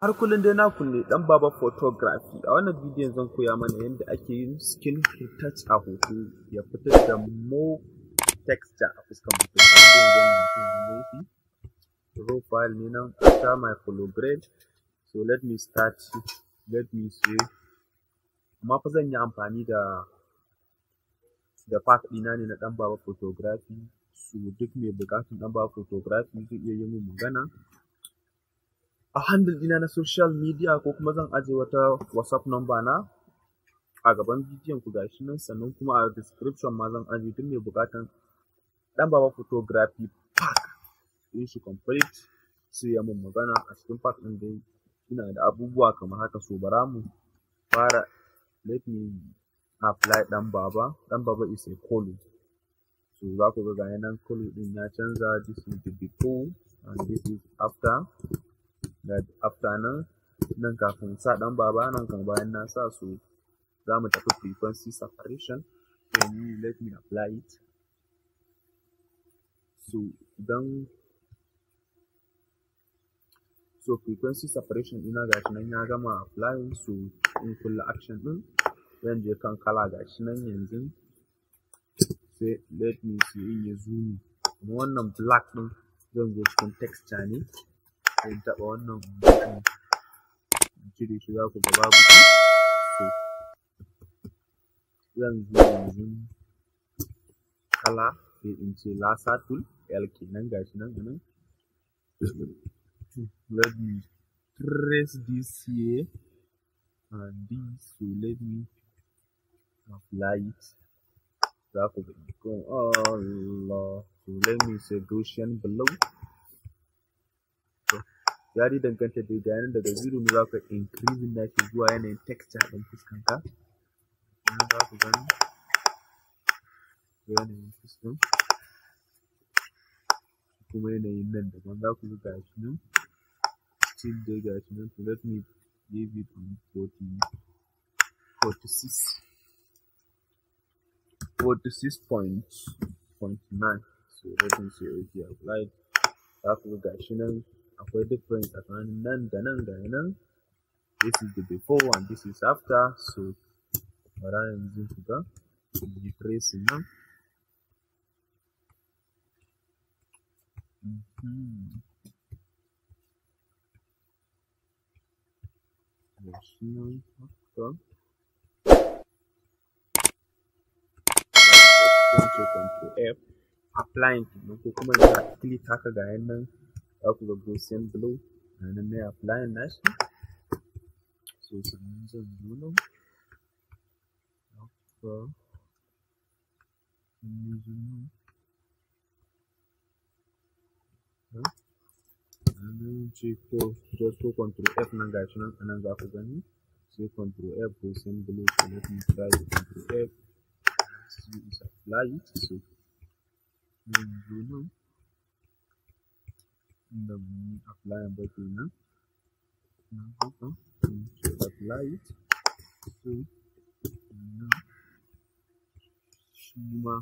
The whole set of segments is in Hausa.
Har kullum dai naku ne ɗan baba photography. A wannan bidiyon zan koya mana yadda ake yin skin retouch a hoto ya fitar da more texture a fuskar mutum. Profile ne nan after my follow grade. So let me start it. Let me see. Amma fa zan yi amfani da pack ɗina ne na ɗan baba photography. So duk mai buƙatar ɗan baba photography zai iya yi min magana a handle ɗina na social media, ko kuma zan ajiye wata WhatsApp number na a gaban bidiyon ku gashi nan, sannan kuma a description ma zan ajiye duk mai buƙatar ɗan baba photography pack ɗin shi complete sai ya mun magana. A cikin pack ɗin dai ina da abubuwa kamar haka, so bara mu fara. Let me apply ɗan baba. Ɗan baba is a color, so za ku ga gayi nan color ɗin ya canza. This is the before and this is after. After nan kafin sa ɗan baba, nan kan bayan na sa, so za mu tafi frequency separation. Let me apply it. So frequency separation ina gashi nan ya gama applying. So in kulle action ɗin zan je kan kala gashi nan yanzu, sai let me see in ya zoom. Kuma wannan black ɗin zan zo cikin texture ne, in taɓa wannan cire shi, za ku ga babu shi. So zan zo yanzu kala, sai in ce laser tool L kenan gashi nan anan. Let me trace this here and this. So let me apply it. Za ku ga ikon Allah. So let me say Gaussian below. Ya dai danganta dai ga yanan daga 0 ne za ku increasing nashi zuwa yanayin texture ɗin fuskanka. Nan za ku gani yanayin fuskan, kuma yanayin nan daban za ku ga gashi nan still dai gashi nan. So let me give it on 46.9. So let me say okay, apply. Za ku ga gashi nan akwai difference tsakanin nan da nan ga nan. This is the before and this is after. So bara yanzu ku ga yi tracing nan. Gashi nan haka. Control F applying kenan, ko kuma in click haka ga nan za ku ga Gaussian below ga nan ne applying nashi. So sannan zan zo nan haka, ce ko just ko Control F nan gashi nan anan za ku gani, sai Control F Gaussian below. So let me try Control F. See is apply it. So zan zo nan inda mun apply ba kenan, nan haka to apply it. So nan shi ma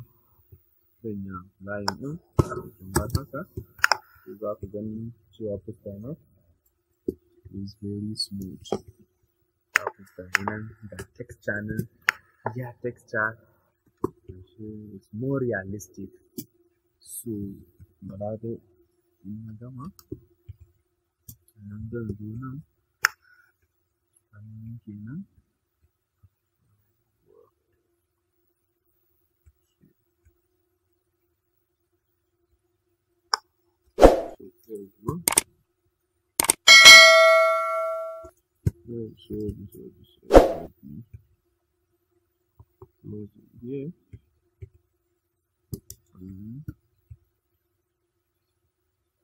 zan yi apply ɗin kamar haka. So za ku gani cewa fuska na is very smooth. Za ku gani nan da texture nan, ya texture is more realistic. So bara dai in na gama, sannan zan zo nan hannun kenan. Here.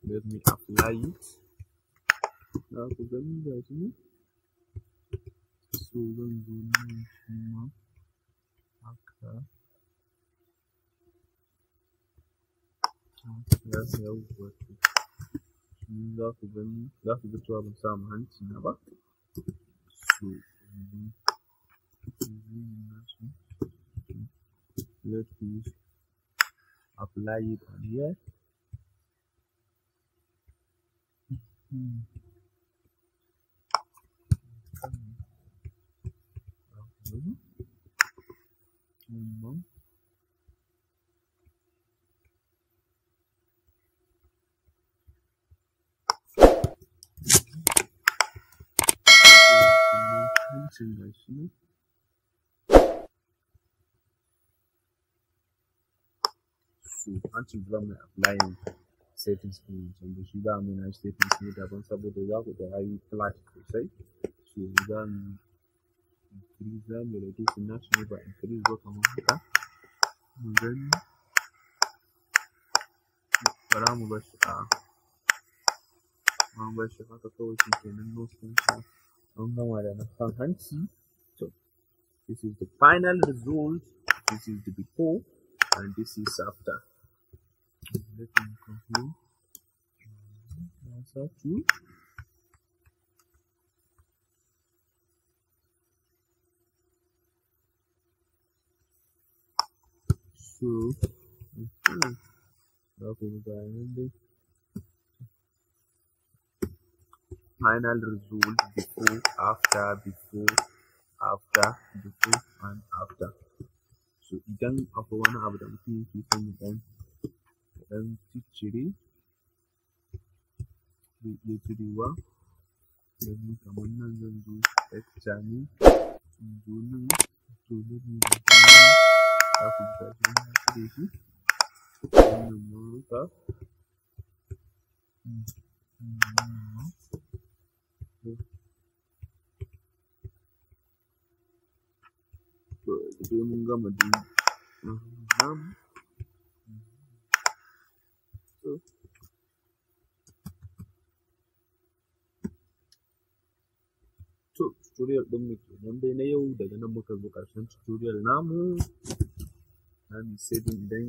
Let me apply it. Now ku gani gashi nan. So zan zo nan kuma haka. Yawwa. Za ku gani, za ku ga cewa ban samu hanci na ba. So let me apply it on here. So hancin za mu applying settings ɗin wancan da shi za mu yi settings ne daban saboda za ku ga yayi flat sosai. So za mu increase, za mu reduce nashi ne ba increase ba kamar haka. Mu gani bara mu bar shi haka kawai shi kenan nose ɗinsa an gama da na kan hanci. So this is the final result. This is the before and this is after. Let me conclude. Answer 2. So, final result before, after, and after. So idan akwai wani abu da mutum yake son ya ɗan ciccire zai iya cirewa. Yanzu kamar nan zan zo texture ne, in zo nan to nan ne da kuma za ku ga shi na cire shi. Wannan ma haka. To sai mun gama dai namu. To tutorial ɗin mu kenan dai na yau, daga nan muka zo ƙarshen tutorial namu. Na mi saving idan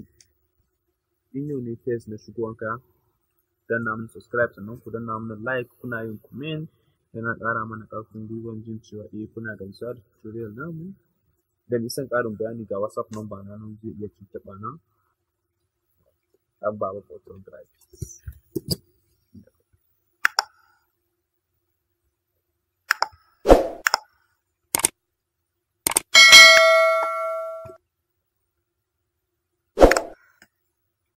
in yau ne first na shigowanka, danna mana subscribe sannan ku danna mana like, kuna yin comment yana ƙara mana ƙarfin gwiwan jin cewa kuna gamsuwa da tutorial namu. Da nisan ƙarin bayani ga WhatsApp number na nan zai iya tuntuɓa na. Abba Photography.